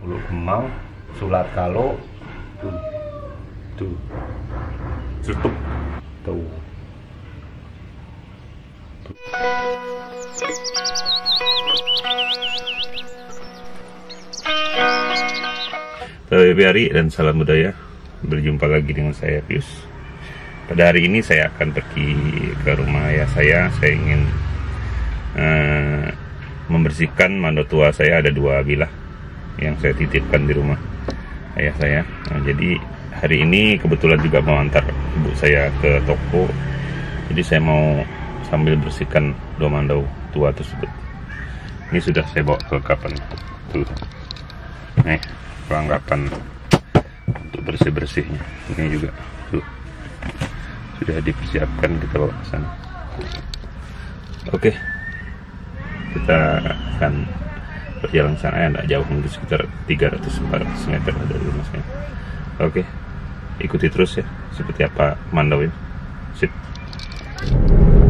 Ulu Kemau, Sulat Kalo, tuh, tutup, tuh. Selamat hari dan salam budaya. Berjumpa lagi dengan saya Pius. Pada hari ini saya akan pergi ke rumah ayah saya. Saya ingin membersihkan mandau tua saya. Ada 2 bilah yang saya titipkan di rumah ayah saya. Jadi hari ini kebetulan juga mau antar ibu saya ke toko. Jadi saya mau sambil bersihkan 2 mandau tua tersebut. Ini sudah saya bawa kelengkapan tuh. Nih perlengkapan untuk bersih-bersihnya. Ini juga tuh sudah dipersiapkan, kita bawa ke sana. Oke, kita akan berjalan sana ya, tidak jauh, mungkin sekitar 300-400 meter dari rumah saya. Oke, ikuti terus ya seperti apa mandau ini. Sip.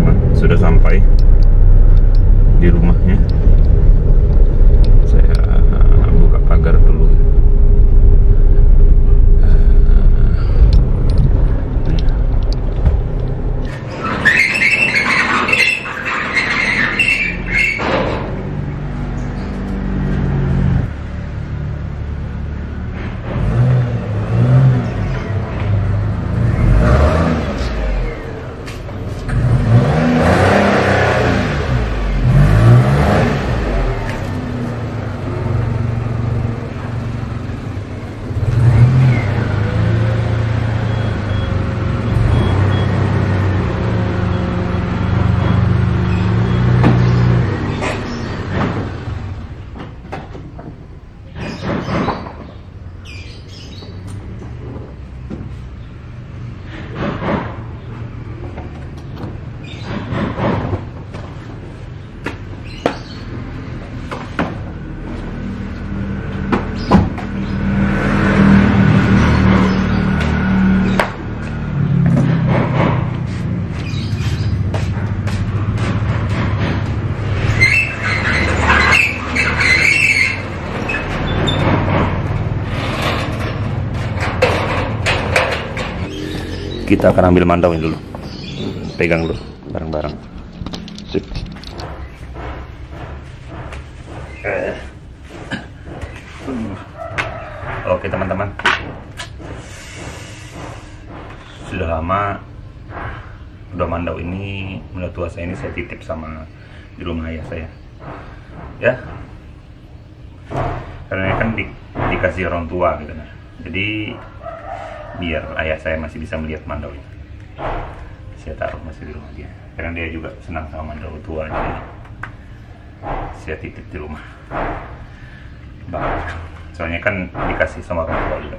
Nah, sudah sampai di rumahnya. Saya buka pagar dulu ya. Kita akan ambil mandauin dulu. Pegang dulu bareng-bareng. Sip. Oke teman-teman, sudah lama udah mandau ini, mandau tua saya ini saya titip sama di rumah ayah saya ya, karena kan dikasih orang tua gitu kan. Jadi biar ayah saya masih bisa melihat mandau ini, saya taruh masih di rumah dia, karena dia juga senang sama mandau tua. Jadi saya titip di rumah Bang. Soalnya kan dikasih sama orang tua juga,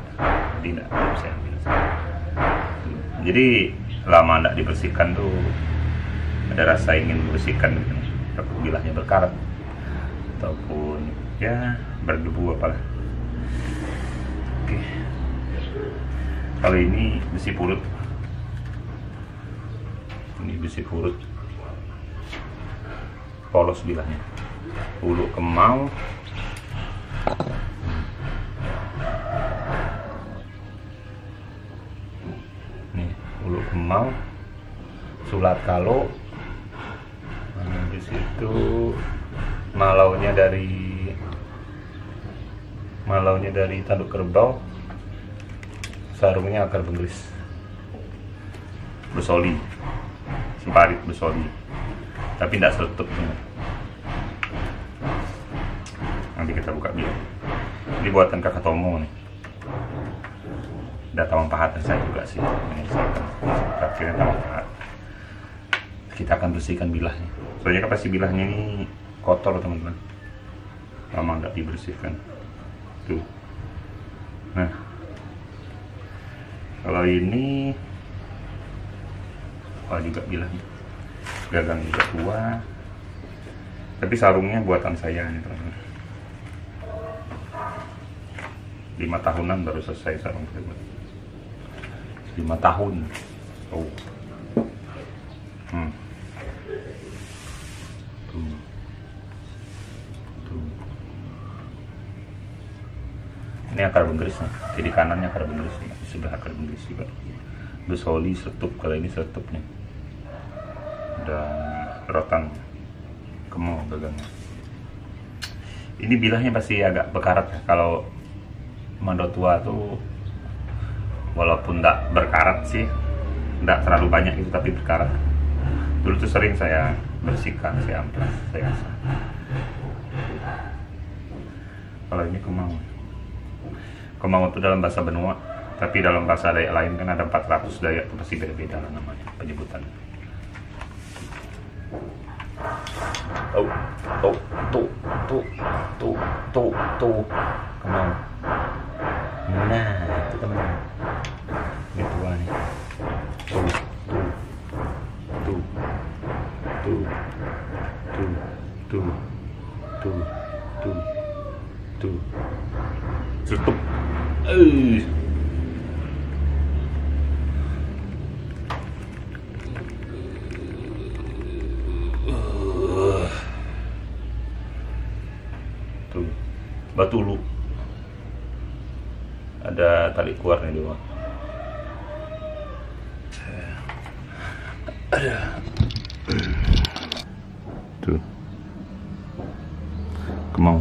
jadi tidak bisa ambil. Jadi lama tidak dibersihkan tuh ada rasa ingin membersihkan gitu. Takut bilahnya berkarat ataupun ya berdebu apalah. Oke, kalau ini besi purut, ini besi purut polos bilahnya. Ulu Kemau, nih Ulu Kemau, Sulat Kalo. Di situ malaunya dari tanduk kerbau, sarungnya akar benggris, besoli, separit besoli, tapi tidak seletup. Nanti kita buka dia. Ini buatan kakak Tomo nih. Ada tamang pahat saya juga sih. Akhirnya tamang pahat. Kita akan bersihkan bilahnya. Soalnya kan pasti bilahnya ini kotor teman-teman. Lama nggak dibersihkan. Tuh. Nah, kalau ini juga bilahnya. Gagang juga tua. Tapi sarungnya buatan saya nih teman-teman. 5 tahunan baru selesai sarung saya. 5 tahun. Oh. Tuh. Ini akar bengkerisnya, kiri kanannya akar bengkeris, di sebelah akar bengkeris juga. Besoli seletup, kalau ini seletupnya. Dan rotan kemau gagangnya. Ini bilahnya pasti agak berkarat ya. Kalau mando tua tuh walaupun tidak berkarat sih, tidak terlalu banyak itu, tapi berkarat. Dulu tuh sering saya bersihkan, saya amplas, saya asah. Kalau ini kemau. Kemau itu dalam bahasa Benua, tapi dalam bahasa Dayak lain kan ada 400 Dayak, itu pasti beda-beda lah namanya penyebutan. Tuh kemau. Nah itu teman-teman, ini tua nih. Tuh tutup. Tuh batu lu, ada tali keluar nih doang. Ada tuh kemau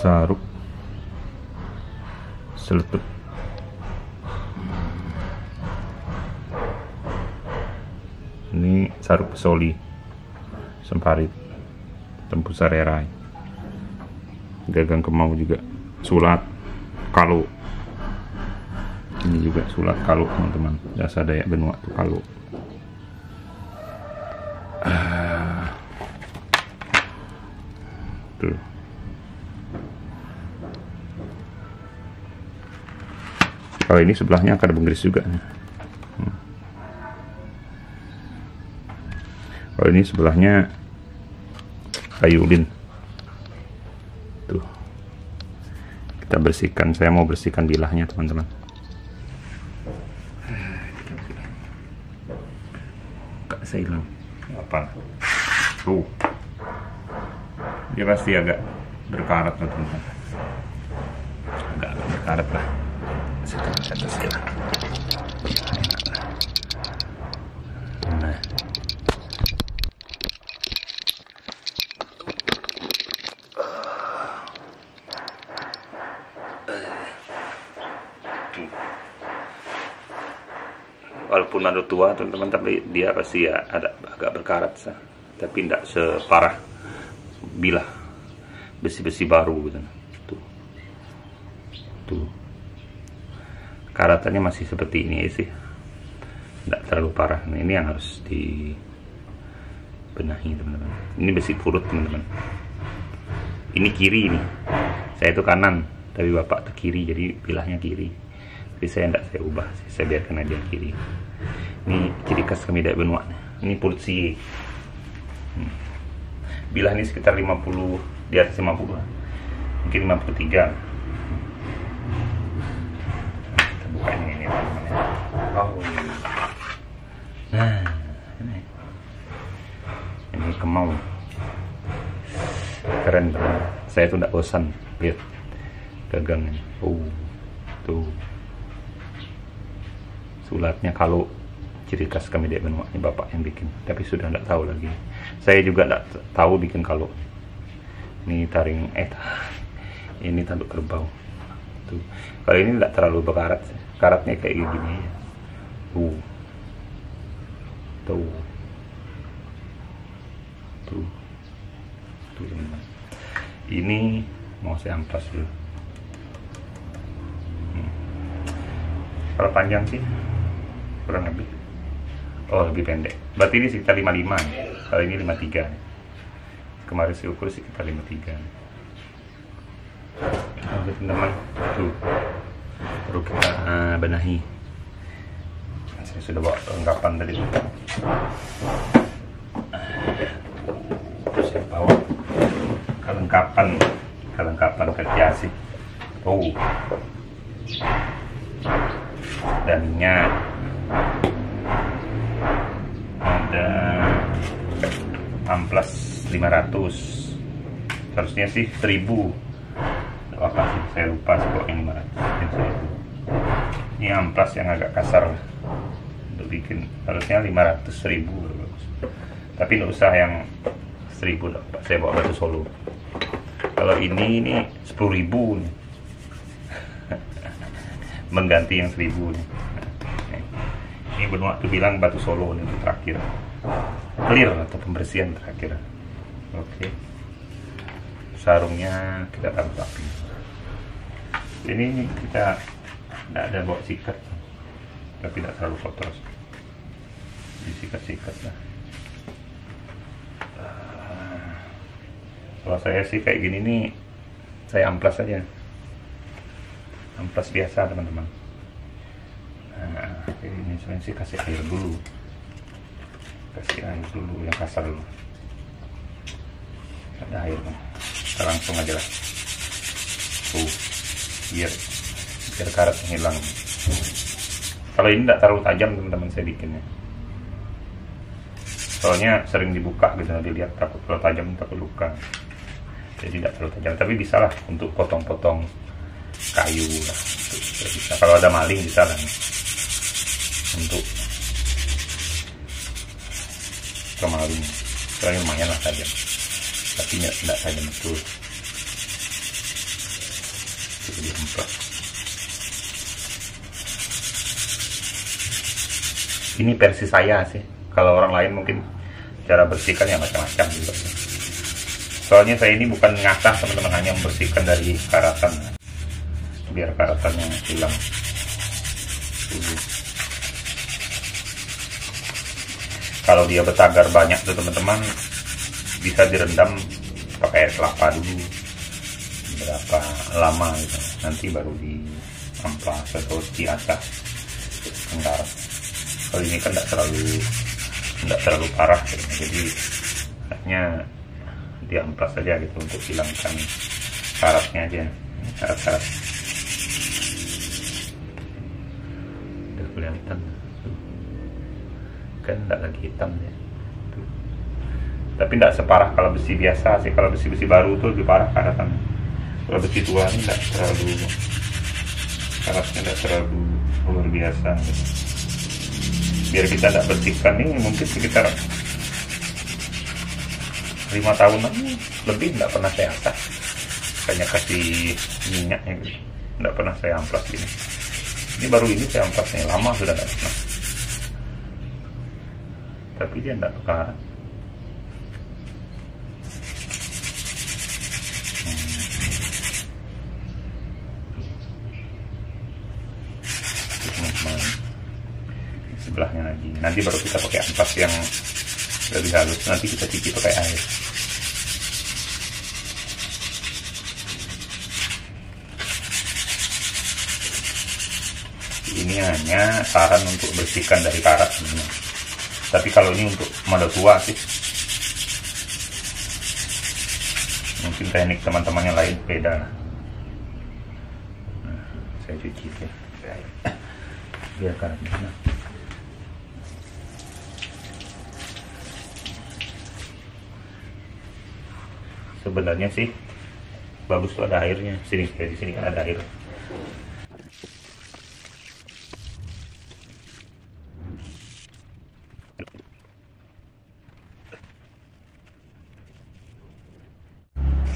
saruk seletup. Ini saruk pesoli, semparit, tempus sarerai, gagang kemau juga, sulat kalau. Ini juga sulat kalau teman-teman, jasa Dayak Benua tuh kalau. Tuh. Kalau ini sebelahnya akar bengkeris juga. Kalau ini sebelahnya kayu ulin. Tuh. Kita bersihkan, saya mau bersihkan bilahnya teman-teman. Saya hilang. Apa? Tuh. Dia pasti agak berkarat lah teman-teman. Agak berkarat lah. Kita atasnya lah. Nah. Walaupun mando tua teman-teman, tapi dia pasti ya ada agak berkarat sah. Tapi tidak separah bilah besi-besi baru gitu. Tuh karatannya masih seperti ini sih, tidak terlalu parah. Nah, ini yang harus dibenahi teman-teman. Ini besi purut teman-teman, ini kiri, ini saya itu kanan tapi bapak tuh kiri, jadi bilahnya kiri. Tapi saya tidak saya ubah sih, saya biarkan aja kiri. Ini ciri khas kami Dayak Benua. Ini purut si bilah ini sekitar 50, di atas 50 lah, mungkin 53. Kita buka ini teman-teman. Oh, nah ini kemau keren teman. Saya tuh tidak bosan lihat gagangnya. Tuh sulatnya kalau ciri khas kami Dayak Benua, ini bapak yang bikin, tapi sudah tidak tahu lagi. Saya juga tidak tahu bikin kalau. Ini taring ini tanduk kerbau. Tuh. Kalau ini tidak terlalu berkarat, karatnya kayak gini ya. Tuh. Teman-teman. Ini mau saya amplas dulu. Kalau panjang sih kurang lebih, lebih pendek. Berarti ini sekitar 55. Kalau ini 53. Kemarin saya ukur sekitar 53. Oke teman-teman, tuh baru kita benahi. Saya sudah bawa kelengkapan tadi. Terus saya bawa kelengkapan kerja sih. Dan minyak. Ada amplas 500, Harusnya sih 1000. Apa sih, saya lupa sih kok ini 500. Ini amplas yang agak kasar untuk bikin, harusnya 500.000 bagus. Tapi nggak usah yang 1000 lah, saya bawa batu solo. Kalau ini 10.000 nih. Mengganti yang 1000 nih. Ini benua tuh bilang batu solo nih terakhir, clear atau pembersihan terakhir. Oke. Sarungnya kita taruh rapi. Ini kita tidak ada bawa sikat, tapi tidak terlalu kotor. Disikat-sikat lah. Kalau saya sih kayak gini nih, saya amplas aja, amplas biasa teman-teman. Nah, ini sebenarnya sih kasih air dulu, yang kasar dulu. Ada air, kita langsung aja lah. Tuh, biar karatnya hilang. Kalau ini tidak terlalu tajam teman-teman, saya bikinnya. Soalnya sering dibuka gitu, dilihat takut kalau tajam takut luka. Jadi tidak terlalu tajam, tapi bisa lah untuk potong-potong kayu lah. Bisa. Kalau ada maling bisa lah nih. Untuk kemarin soalnya lumayan lah tajam, tapi tidak tajam betul. Jadi empat. Ini versi saya sih. Kalau orang lain mungkin cara bersihkan ya macam-macam gitu. Soalnya saya ini bukan ngasah teman-teman, hanya membersihkan dari karatan biar karatannya hilang. Kalau dia bertagar banyak tuh teman-teman, bisa direndam pakai air kelapa dulu berapa lama gitu, nanti baru diamplas atau diasah enggak. Kalau ini kan tidak terlalu parah gitu. Jadi hanya diamplas saja gitu untuk hilangkan karatnya aja, karat-karat. Udah kelihatan kan, tidak lagi hitam ya. Tuh. Tapi tidak separah kalau besi biasa sih. Kalau besi-besi baru tuh lebih parah karatan. Kalau besi tua ini tidak terlalu, karatnya tidak terlalu luar biasa gitu. Biar kita tidak bersihkan ini mungkin sekitar 5 tahunan lebih tidak pernah saya asah. Hanya kasih minyaknya gitu, tidak pernah saya amplas ini. Ini baru ini saya amplasnya, lama sudah tidak pernah. Tapi dia tidak karat. Sebelahnya lagi. Nanti baru kita pakai amplas yang lebih halus. Nanti kita cuci pakai air. Ini hanya saran untuk bersihkan dari karat sebenarnya. Tapi kalau ini untuk model tua sih, mungkin teknik teman-teman yang lain beda lah. Nah, saya cuci ya, biar karatnya. Sebenarnya sih bagus tuh ada airnya. Sini, di sini kan ada air.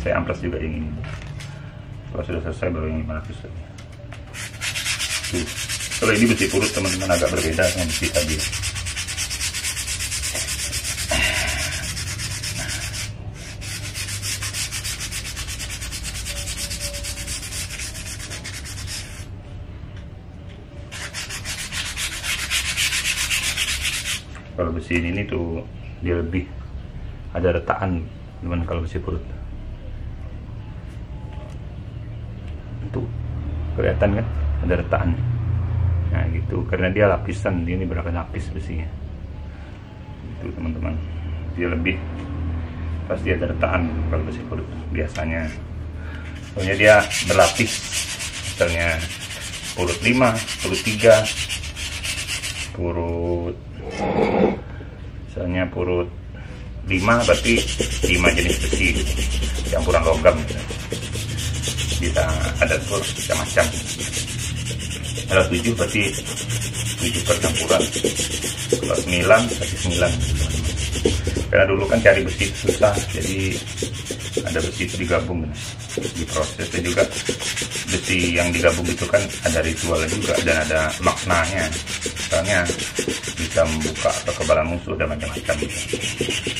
Saya amplas juga yang ini. Kalau sudah selesai baru yang 500 saja. Tuh. Kalau ini besi purut teman-teman agak berbeda dengan besi tadi. Kalau besi ini tuh dia lebih ada retakan teman, kalau besi purut. Tuh kelihatan kan ada retakan. Nah gitu, karena dia lapisan, ini berapa lapis besinya. Itu teman-teman, dia lebih pasti ada retakan kalau besi purut biasanya. Soalnya dia berlapis, misalnya purut 5, purut 3, purut, misalnya purut 5 berarti 5 jenis besi campuran logam. logam gitu. Bisa ada telur macam-macam. Kalau 7 berarti 7 percampuran. Kalau 9 berarti 9. Karena dulu kan cari besi susah, jadi ada besi itu digabung diproses, dan juga besi yang digabung itu kan ada ritual juga dan ada maknanya. Misalnya bisa membuka kekebalan musuh dan macam-macam gitu.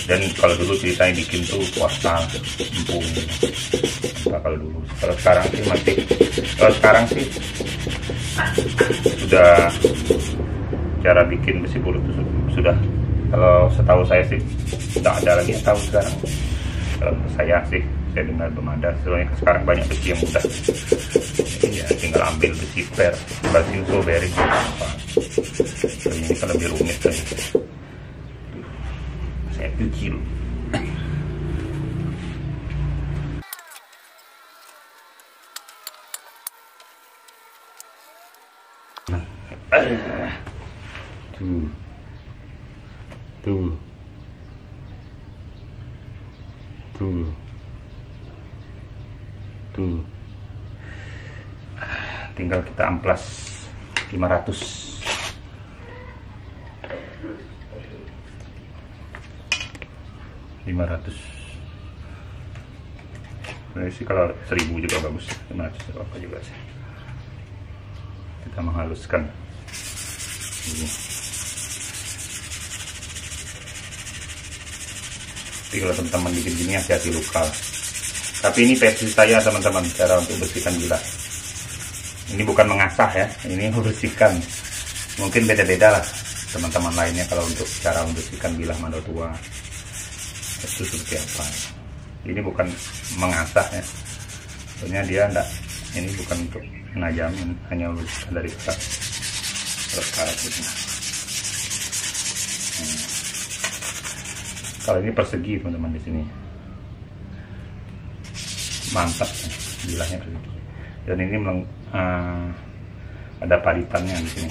Dan kalau dulu ceritanya bikin tuh portal, empung, kalau dulu. Kalau sekarang sih masih, kalau sekarang sih sudah cara bikin besi bulut itu sudah, kalau setahu saya sih tidak ada lagi yang tahu sekarang. Kalau saya sih, saya dengar belum ada. Soalnya sekarang banyak besi yang mudah. Ya tinggal ambil besi per, besi bearing apa. Ini kan lebih rumit lagi. Saya cuci dulu. Tuh. Tinggal kita amplas 500. Sebenarnya sih kalau 1000 juga bagus, 500 apa juga sih. Kita menghaluskan ini. Tapi kalau teman-teman bikin gini hati-hati luka. Tapi ini versi saya teman-teman, cara untuk bersihkan bilah. Ini bukan mengasah ya, ini membersihkan. Mungkin beda-beda lah teman-teman lainnya kalau untuk cara membersihkan bilah mandor tua itu seperti apa. Ini bukan mengasah ya, soalnya dia enggak, ini bukan untuk menajamin, hanya membersihkan dari karat gitu. Kalau ini persegi teman-teman di sini. Mantap ya, bilahnya persegi. Dan ini ada palitannya di sini.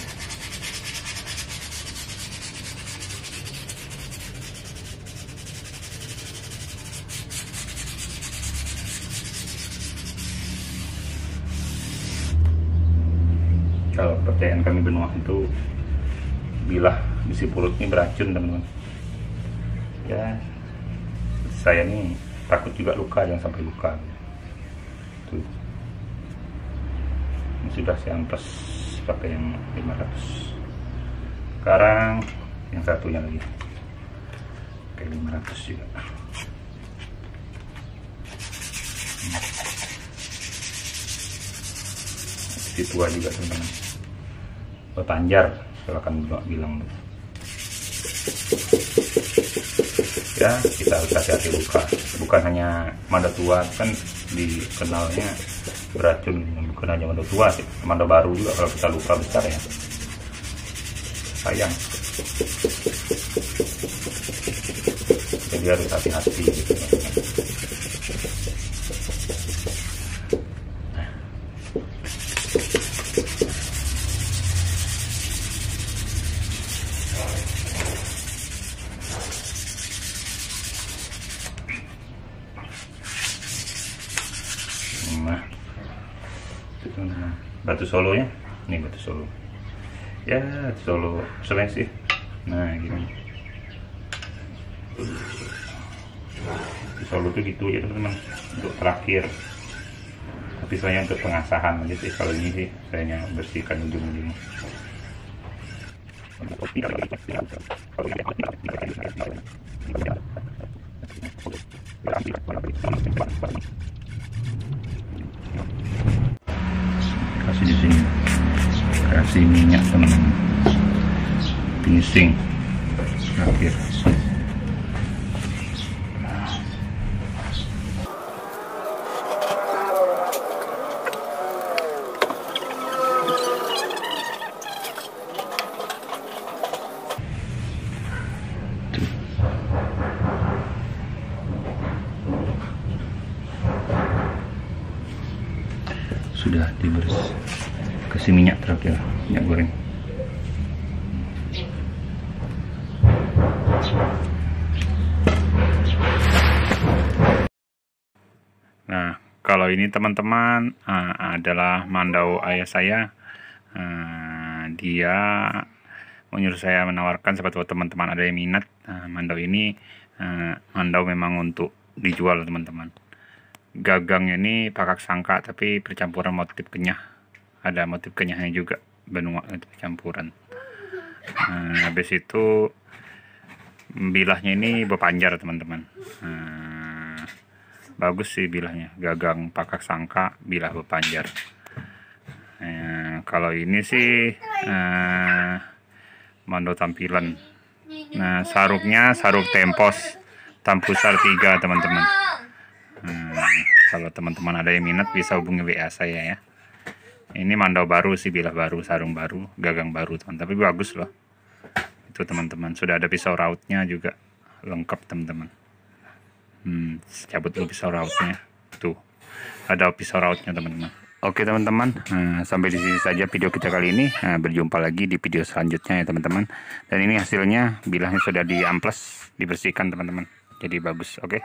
Kalau percayaan kami benua itu bilah besi pulut ini beracun teman-teman. Ya saya nih takut juga luka, jangan sampai luka. Tuh. Ini sudah saya amplas pakai yang 500. Sekarang yang satunya lagi pakai 500 juga. Besi tua juga teman-teman. Berpanjar kalau akan bilang. Ya kita harus hati-hati luka. Bukan hanya mandor tua kan dikenalnya beracun, bukan hanya mandor tua sih, mandor baru juga kalau kita luka besar ya sayang. Jadi harus hati-hati gitu. Nah, itu teman-teman, batu solonya, ini batu solo. Ya, batu solo Sulawesi. Nah, gini. Batu solo tuh gitu ya teman-teman, untuk terakhir. Tapi saya untuk pengasahan aja sih. Kalau ini sih, saya hanya bersihkan ujung-ujungnya. Kasih di sini, kasih minyak teman-teman, finishing terakhir. Sudah diberes, kasih minyak terakhir, minyak goreng. Nah, kalau ini teman-teman adalah mandau ayah saya. Dia menyuruh saya menawarkan siapa tahu teman-teman ada yang minat. Mandau ini mandau memang untuk dijual teman-teman. Gagangnya ini pakak sangka tapi percampuran motif kenyah. Ada motif kenyahnya juga, benua itu campuran. Habis itu bilahnya ini berpanjar teman-teman. Bagus sih bilahnya, gagang pakak sangka, bilah berpanjar. Kalau ini sih mandau tampilan. Nah, saruknya saruk tempos tampusar 3 teman-teman. Kalau teman-teman ada yang minat bisa hubungi WA saya ya. Ini mandau baru sih, bilah baru, sarung baru, gagang baru teman, tapi bagus loh. Itu teman-teman, sudah ada pisau rautnya juga lengkap teman-teman. Cabut dulu pisau rautnya, tuh ada pisau rautnya teman-teman. Oke teman-teman, sampai di sini saja video kita kali ini. Berjumpa lagi di video selanjutnya ya teman-teman. Dan ini hasilnya, bilahnya sudah diamplas, dibersihkan teman-teman, jadi bagus. Oke.